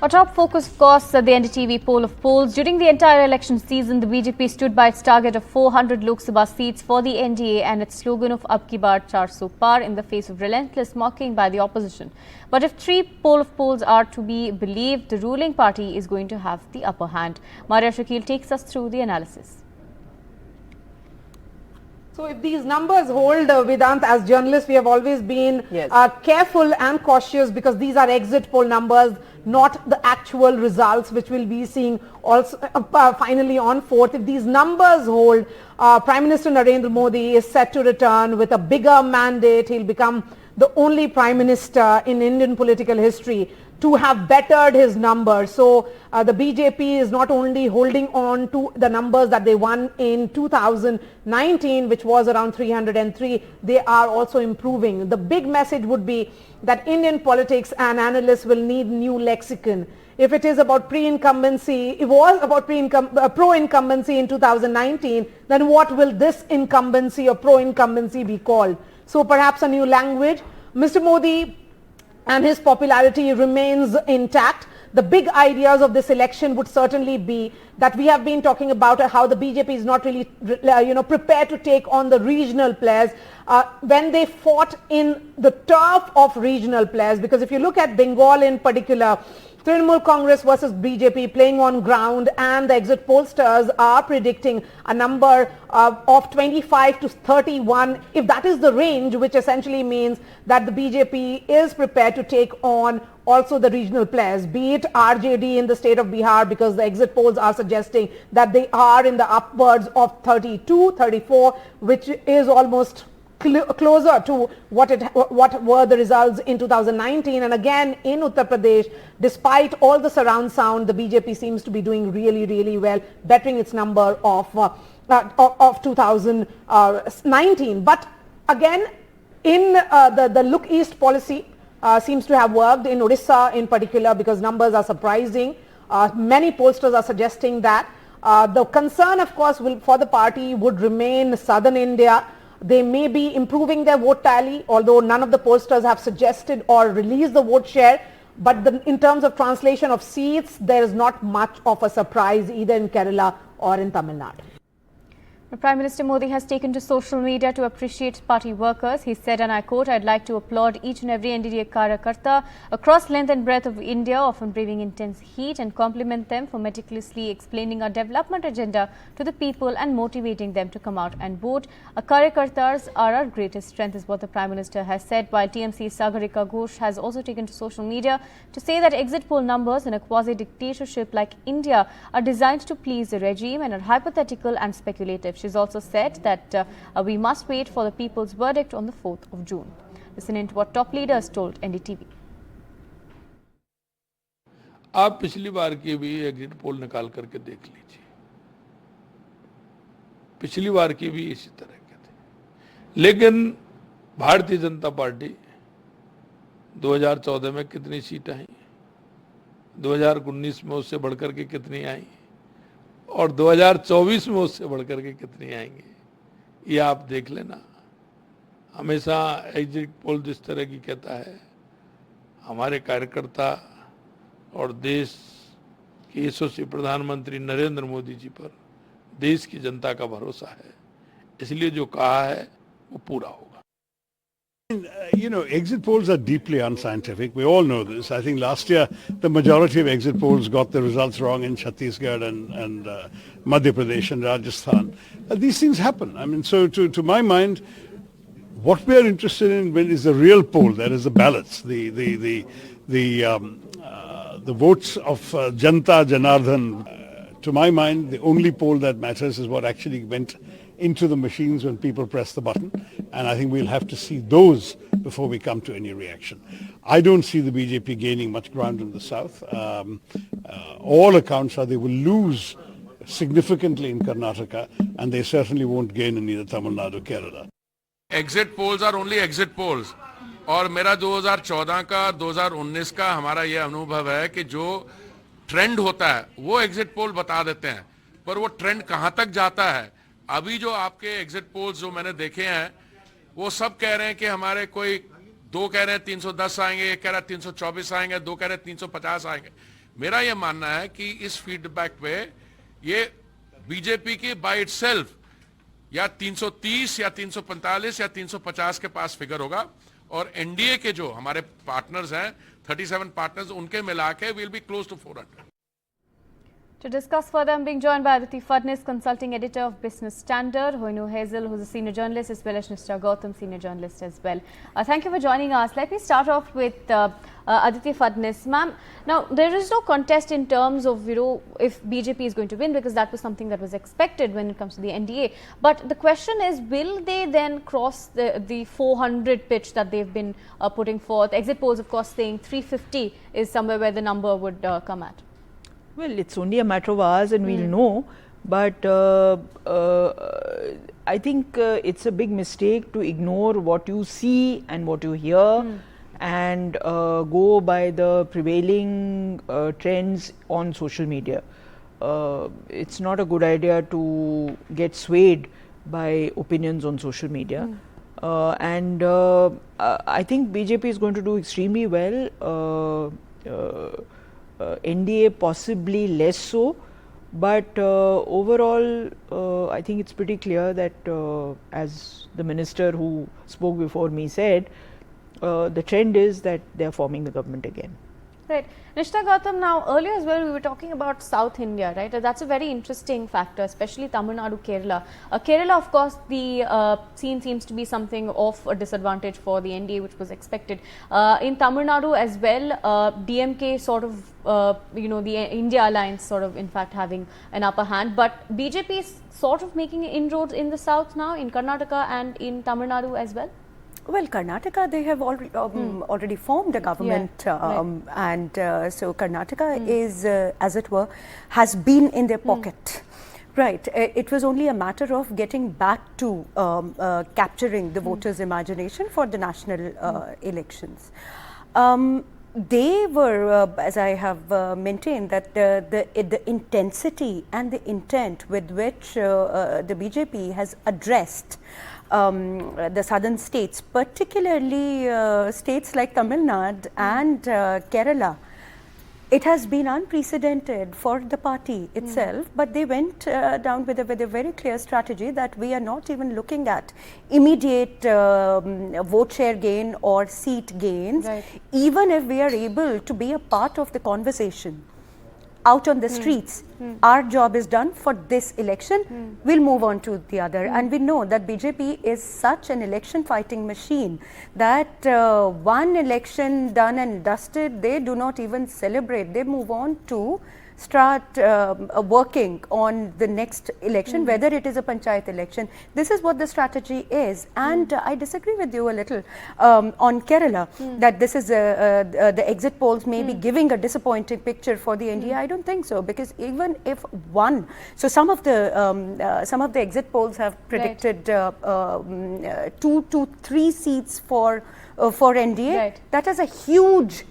A top focus, of course, the NDTV poll of polls. During the entire election season, the BJP stood by its target of 400 Lok Sabha seats for the NDA and its slogan of Ab Ki Baar 400 Par in the face of relentless mocking by the opposition. But if three poll of polls are to be believed, the ruling party is going to have the upper hand. Maria Shakil takes us through the analysis. So if these numbers hold, Vedant, as journalists, we have always been careful and cautious because these are exit poll numbers, not the actual results, which we'll be seeing also finally on 4th. If these numbers hold, Prime Minister Narendra Modi is set to return with a bigger mandate. He'll become the only Prime Minister in Indian political history to have bettered his numbers. So the BJP is not only holding on to the numbers that they won in 2019, which was around 303, they are also improving. The big message would be that Indian politics and analysts will need new lexicon. If it is about pre-incumbency, it was about pro-incumbency in 2019, then what will this incumbency or pro-incumbency be called? So perhaps a new language. Mr. Modi and his popularity remains intact. The big ideas of this election would certainly be that we have been talking about how the BJP is not really prepared to take on the regional players when they fought in the turf of regional players. Because if you look at Bengal in particular, Trinamool Congress versus BJP playing on ground, and the exit pollsters are predicting a number of 25 to 31. If that is the range, which essentially means that the BJP is prepared to take on also the regional players, be it RJD in the state of Bihar, because the exit polls are suggesting that they are in the upwards of 32, 34, which is almost closer to what were the results in 2019. And again in Uttar Pradesh, despite all the surround sound, the BJP seems to be doing really well, bettering its number of 2019. But again, in the look east policy seems to have worked in Odisha in particular, because numbers are surprising. Many pollsters are suggesting that the concern, of course, for the party would remain southern India. They may be improving their vote tally, although none of the pollsters have suggested or released the vote share. But in terms of translation of seats, there is not much of a surprise either in Kerala or in Tamil Nadu. Prime Minister Modi has taken to social media to appreciate party workers. He said, and I quote, "I'd like to applaud each and every NDA Karyakarta across length and breadth of India, often braving intense heat, and compliment them for meticulously explaining our development agenda to the people and motivating them to come out and vote. Our Karyakartas are our greatest strength," is what the Prime Minister has said, while TMC Sagarika Ghosh has also taken to social media to say that exit poll numbers in a quasi-dictatorship like India are designed to please the regime and are hypothetical and speculative. She's also said that we must wait for the people's verdict on the 4th of June. Listen in to what top leaders told NDTV. आप पिछली बार की भी exit poll निकाल करके देख लीजिए, पिछली बार की भी इसी तरह के थे। लेकिन भारतीय जनता पार्टी 2014 में कितनी सीटें आई, 2019 में उससे बढ़कर के कितनी आई, और 2024 में उससे बढ़कर के कितनी आएंगी, ये आप देख लेना। हमेशा एग्जिट पोल जिस तरह की कहता है, हमारे कार्यकर्ता और देश के यशस्वी प्रधानमंत्री नरेंद्र मोदी जी पर देश की जनता का भरोसा है, इसलिए जो कहा है वो पूरा होगा। You know, exit polls are deeply unscientific. We all know this. I think last year the majority of exit polls got the results wrong in Chhattisgarh and Madhya Pradesh and Rajasthan. These things happen. I mean, so to my mind, what we are interested in is the real poll. That is the ballots, the votes of Janta Janardhan. To my mind, the only poll that matters is what actually went into the machines when people press the button, and I think we'll have to see those before we come to any reaction. I don't see the BJP gaining much ground in the south. All accounts are they will lose significantly in Karnataka, and they certainly won't gain in either Tamil Nadu or Kerala. Exit polls are only exit polls. और मेरा 2014 का 2019 का हमारा ये अनुभव है कि जो ट्रेंड होता है वो एग्जिट पोल बता देते हैं, पर वो ट्रेंड कहां तक जाता है। अभी जो आपके एग्जिट पोल्स जो मैंने देखे हैं वो सब कह रहे हैं कि हमारे कोई दो कह रहे हैं 310 आएंगे, एक कह रहा है 324 आएंगे, दो कह रहे हैं 350 आएंगे। मेरा ये मानना है कि इस फीडबैक पे ये बीजेपी की बाय इटसेल्फ या 330 या 345 या 350 के पास फिगर होगा, और एनडीए के जो हमारे पार्टनर्स हैं 37 पार्टनर्स, उनके मिला के will be close to 400. To discuss further, I'm being joined by Aditi Fadnis, consulting editor of Business Standard, Hoinu Hazel, who's a senior journalist, as well as Mr. Gautam, senior journalist as well. Thank you for joining us. Let me start off with Aditi Fadnis. Ma'am, now there is no contest in terms of, if BJP is going to win, because that was something that was expected when it comes to the NDA. But the question is, will they then cross the 400 pitch that they've been putting forth? Exit polls, of course, saying 350 is somewhere where the number would come at. Well, it's only a matter of hours and we'll know, but I think it's a big mistake to ignore what you see and what you hear and go by the prevailing trends on social media. It's not a good idea to get swayed by opinions on social media. And I think BJP is going to do extremely well. NDA possibly less so, but overall I think it's pretty clear that as the minister who spoke before me said, the trend is that they are forming the government again. Right. Nishta Gautam, now earlier as well we were talking about South India, right? That's a very interesting factor, especially Tamil Nadu, Kerala. Kerala, of course, the scene seems to be something of a disadvantage for the NDA, which was expected. In Tamil Nadu as well, DMK sort of, the India alliance sort of in fact having an upper hand. But BJP is sort of making inroads in the South now, in Karnataka and in Tamil Nadu as well. Well, Karnataka, they have already formed a government, and so Karnataka is, as it were, has been in their pocket. Right. It was only a matter of getting back to capturing the voters' imagination for the national elections. They were, as I have maintained, that the intensity and the intent with which the BJP has addressed the southern states, particularly states like Tamil Nadu and Kerala, it has been unprecedented for the party itself, but they went down with a very clear strategy that we are not even looking at immediate vote share gain or seat gains, even if we are able to be a part of the conversation out on the streets. Our job is done for this election, we'll move on to the other. And we know that BJP is such an election fighting machine that one election done and dusted, they do not even celebrate. They move on to start working on the next election, whether it is a panchayat election. This is what the strategy is, and I disagree with you a little on Kerala, that this is the exit polls may be giving a disappointing picture for the NDA. I don't think so, because even if one, so some of the exit polls have predicted 2 to 3 seats for NDA. That is a huge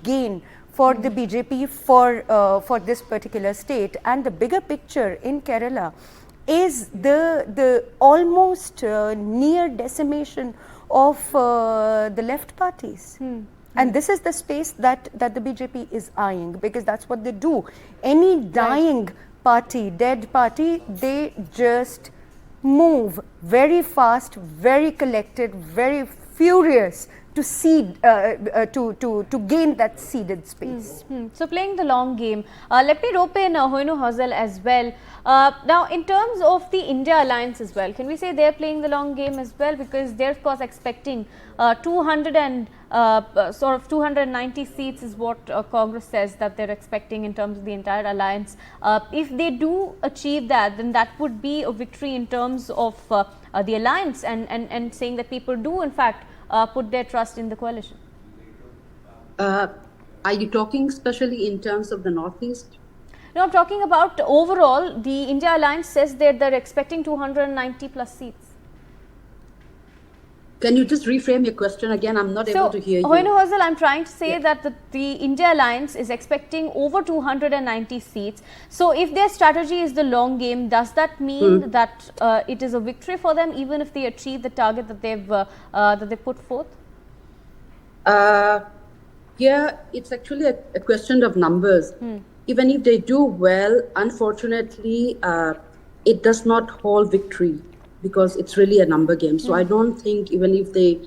gain for the BJP for this particular state. And the bigger picture in Kerala is the almost near decimation of the left parties. And this is the space that the BJP is eyeing, because that's what they do. Any dying party, dead party, they just move very fast, very collected, very furious to seed, to gain that seeded space. So playing the long game, let me rope in Hoinu Hazel as well. Now, in terms of the India alliance as well, can we say they're playing the long game as well, because they're of course expecting 290 seats is what Congress says that they're expecting in terms of the entire alliance. If they do achieve that, then that would be a victory in terms of the alliance, and saying that people do in fact put their trust in the coalition. Are you talking especially in terms of the Northeast? No, I'm talking about overall. The India alliance says that they're expecting 290 plus seats. Can you just reframe your question again? I'm not able to hear you. Hoinu Hazel, I'm trying to say that the India alliance is expecting over 290 seats. So if their strategy is the long game, does that mean that it is a victory for them, even if they achieve the target that they've put forth? Yeah, it's actually a question of numbers. Even if they do well, unfortunately, it does not hold victory because it's really a number game. So I don't think even if they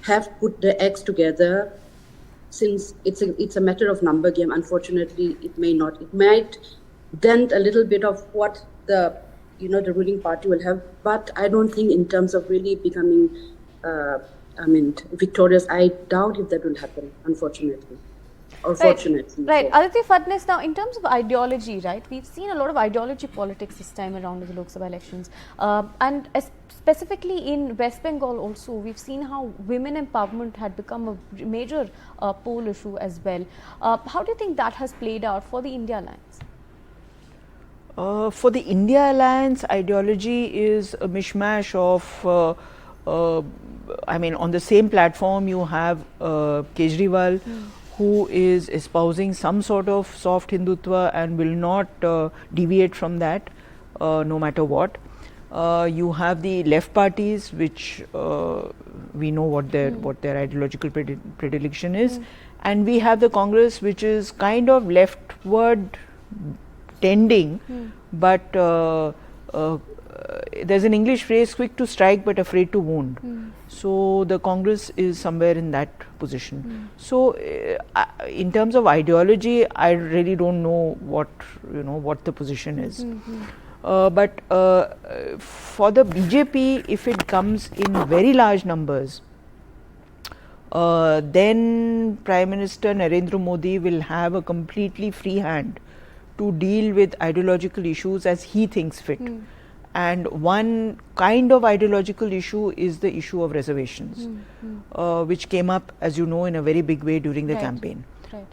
have put the eggs together, since it's a matter of number game, unfortunately, it may not. It might dent a little bit of what the ruling party will have, but I don't think in terms of really becoming victorious. I doubt if that will happen, unfortunately. Or fortunately. Right. Aditi Fadnis, now in terms of ideology, right, we've seen a lot of ideology politics this time around in the Lok Sabha elections. And specifically in West Bengal also, we've seen how women empowerment had become a major poll issue as well. How do you think that has played out for the India Alliance? For the India Alliance, ideology is a mishmash of on the same platform you have Kejriwal, who is espousing some sort of soft Hindutva and will not deviate from that no matter what. You have the left parties, which we know what their ideological predilection is, and we have the Congress, which is kind of leftward tending, but there's an English phrase, quick to strike but afraid to wound. So the Congress is somewhere in that position. So in terms of ideology, I really don't know what the position is. But for the BJP, if it comes in very large numbers, then Prime Minister Narendra Modi will have a completely free hand to deal with ideological issues as he thinks fit. And one kind of ideological issue is the issue of reservations, which came up, as you know, in a very big way during the campaign.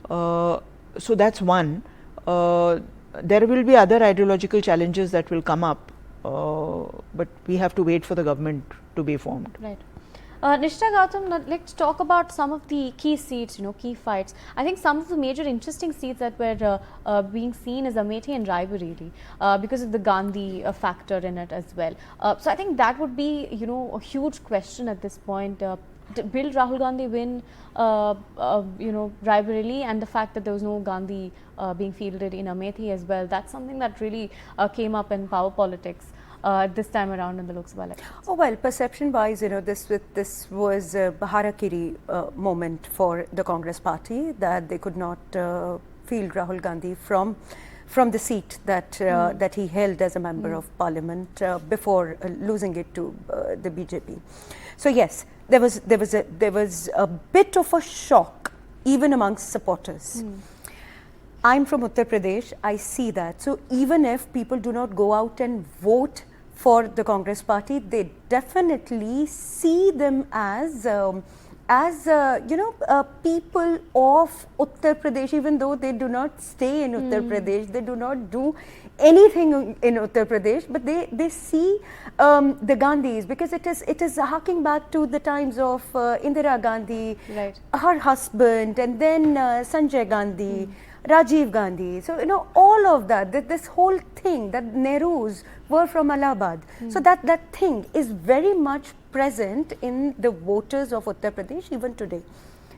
So that's one. There will be other ideological challenges that will come up, but we have to wait for the government to be formed. Right. Nishita Gautam, let's talk about some of the key seats, key fights. I think some of the major interesting seats that were being seen is Amethi and Raebareli because of the Gandhi factor in it as well. So I think that would be, a huge question at this point. Will Rahul Gandhi win, Raebareli, and the fact that there was no Gandhi being fielded in Amethi as well? That's something that really came up in power politics this time around in the Lok Sabha elections. Oh well, perception-wise, this was a Harakiri moment for the Congress party, that they could not field Rahul Gandhi from the seat that that he held as a member of Parliament before losing it to the BJP. So yes, there was a bit of a shock even amongst supporters. I'm from Uttar Pradesh, I see that. So even if people do not go out and vote for the Congress party, they definitely see them as people of Uttar Pradesh, even though they do not stay in Uttar Pradesh, they do not do anything in Uttar Pradesh, but they see the Gandhis, because it is harking back to the times of Indira Gandhi, her husband, and then Sanjay Gandhi, Rajiv Gandhi. So, all of that, this whole thing, that Nehrus were from Allahabad. So that thing is very much present in the voters of Uttar Pradesh even today.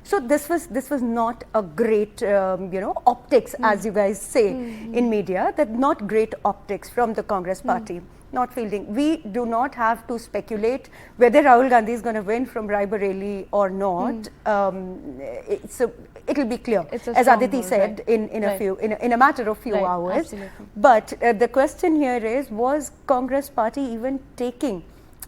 So this was not a great, optics, as you guys say in media, that not great optics from the Congress party. Not fielding. We do not have to speculate whether Rahul Gandhi is going to win from Raebareli or not. It will be clear, as Aditi said, in a matter of few hours. Absolutely. But the question here is, was Congress party even taking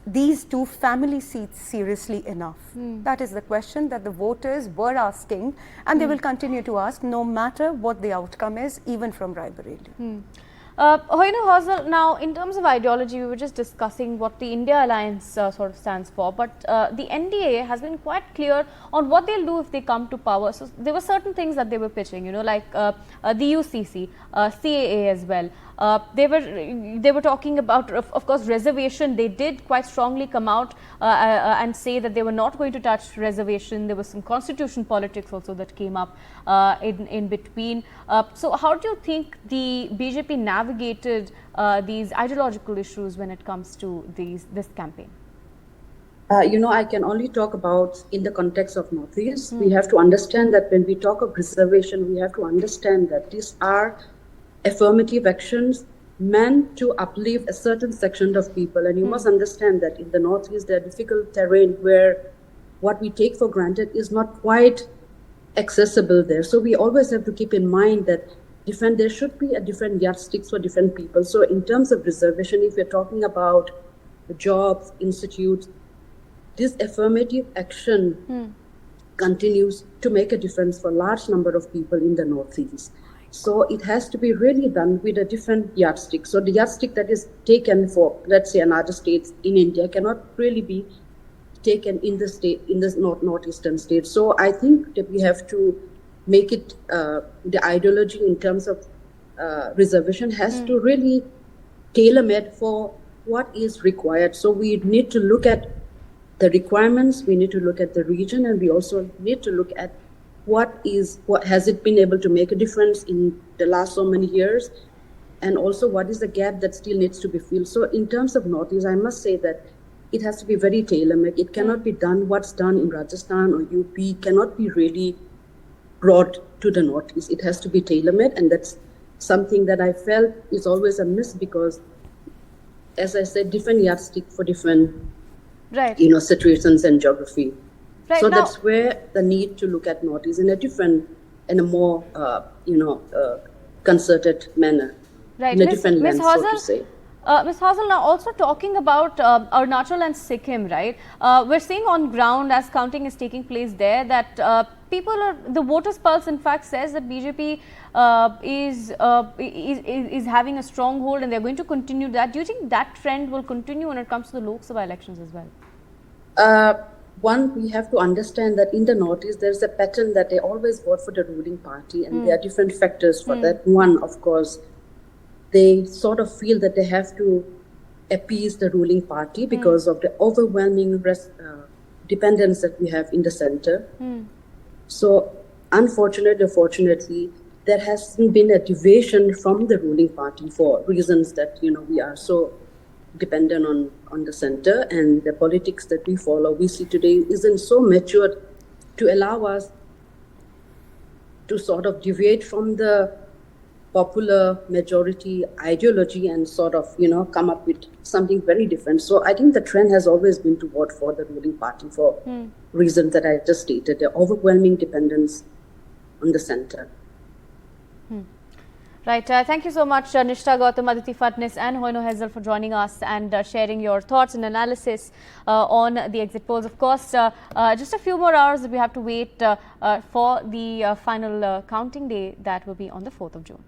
these two family seats seriously enough? That is the question that the voters were asking, and they will continue to ask no matter what the outcome is, even from Raebareli. Hazel, now in terms of ideology, we were just discussing what the India Alliance sort of stands for, but the NDA has been quite clear on what they'll do if they come to power. So there were certain things that they were pitching, like the UCC, CAA as well. They were talking about, of course, reservation. They did quite strongly come out and say that they were not going to touch reservation. There was some constitution politics also that came up in between. So how do you think the BJP navigated these ideological issues when it comes to this campaign? I can only talk about in the context of Northeast. We have to understand that when we talk of reservation, we have to understand that these are affirmative actions meant to uplift a certain section of people. And you must understand that in the Northeast, there are difficult terrain where what we take for granted is not quite accessible there. So we always have to keep in mind that there should be a different yardsticks for different people. So in terms of reservation, if we're talking about jobs, institutes, this affirmative action continues to make a difference for a large number of people in the Northeast. So it has to be really done with a different yardstick. So the yardstick that is taken for, let's say, another states in India cannot really be taken in the state, in the northeastern states. So I think that we have to make it, the ideology in terms of reservation has to really tailor-made for what is required. So we need to look at the requirements, we need to look at the region, and we also need to look at what has it been able to make a difference in the last so many years, and also what is the gap that still needs to be filled. So in terms of Northeast, I must say that it has to be very tailor-made. It cannot be done, what's done in Rajasthan or UP cannot be really brought to the Northeast. It has to be tailor-made, and that's something that I felt is always a miss because, as I said, different yardstick for different situations and geography. Right, so now, that's where the need to look at Northeast in a different, in a more, concerted manner, in a different lens, so to say. Ms. Hazel, now also talking about Arunachal and Sikkim, right? We're seeing on ground as counting is taking place there that the voters' pulse in fact says that BJP is having a stronghold and they're going to continue that. Do you think that trend will continue when it comes to the Lok Sabha elections as well? One, we have to understand that in the Northeast, there's a pattern that they always vote for the ruling party, and there are different factors for that. One, of course, they sort of feel that they have to appease the ruling party because of the overwhelming dependence that we have in the center. So, unfortunately or fortunately, there has been a deviation from the ruling party for reasons that, we are so dependent on the center, and the politics that we follow, we see today, isn't so matured to allow us to sort of deviate from the popular majority ideology and sort of, come up with something very different. So I think the trend has always been to vote for the ruling party for reasons that I just stated, the overwhelming dependence on the center. Right. Thank you so much, Nishtha Gautam, Aditi Fatnis and Hoino Hazel for joining us and sharing your thoughts and analysis on the exit polls. Of course, just a few more hours that we have to wait for the final counting day that will be on the 4th of June.